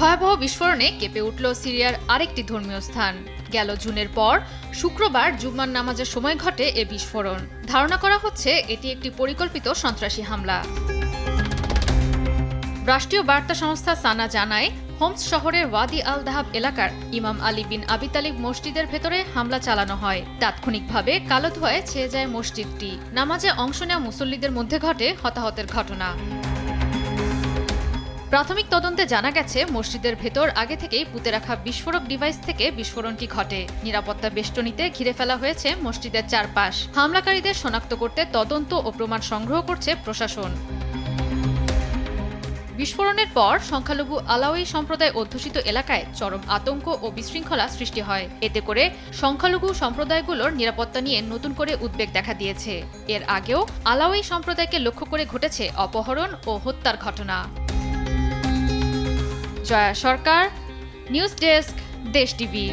ভয়াবহ বিস্ফোরণে কেঁপে উঠল সিরিয়ার আরেকটি ধর্মীয় স্থান। গেল জুনের পর শুক্রবার জুম্মার নামাজের সময় ঘটে এ বিস্ফোরণ। ধারণা করা হচ্ছে এটি একটি পরিকল্পিত সন্ত্রাসী হামলা। রাষ্ট্রীয় বার্তা সংস্থা সানা জানায়, হোমস শহরের ওয়াদি আল দাহাব এলাকার ইমাম আলী বিন আবি তালিব মসজিদের ভেতরে হামলা চালানো হয়। তাৎক্ষণিকভাবে কালো ধোঁয়ায় ছেয়ে যায় মসজিদটি। নামাজে অংশ নেওয়া মুসল্লিদের মধ্যে ঘটে হতাহতের ঘটনা। প্রাথমিক তদন্তে জানা গেছে, মসজিদের ভেতর আগে থেকেই পুঁতে রাখা বিস্ফোরক ডিভাইস থেকে বিস্ফোরণটি ঘটে। নিরাপত্তা বেষ্টনীতে ঘিরে ফেলা হয়েছে মসজিদের চারপাশ। হামলাকারীদের শনাক্ত করতে তদন্ত ও প্রমাণ সংগ্রহ করছে প্রশাসন। বিস্ফোরণের পর সংখ্যালঘু আলাউই সম্প্রদায় অধ্যুষিত এলাকায় চরম আতঙ্ক ও বিশৃঙ্খলা সৃষ্টি হয়। এতে করে সংখ্যালঘু সম্প্রদায়গুলোর নিরাপত্তা নিয়ে নতুন করে উদ্বেগ দেখা দিয়েছে। এর আগেও আলাউই সম্প্রদায়কে লক্ষ্য করে ঘটেছে অপহরণ ও হত্যার ঘটনা। জয়া সরকার, নিউজ ডেস্ক, দেশ টিভি।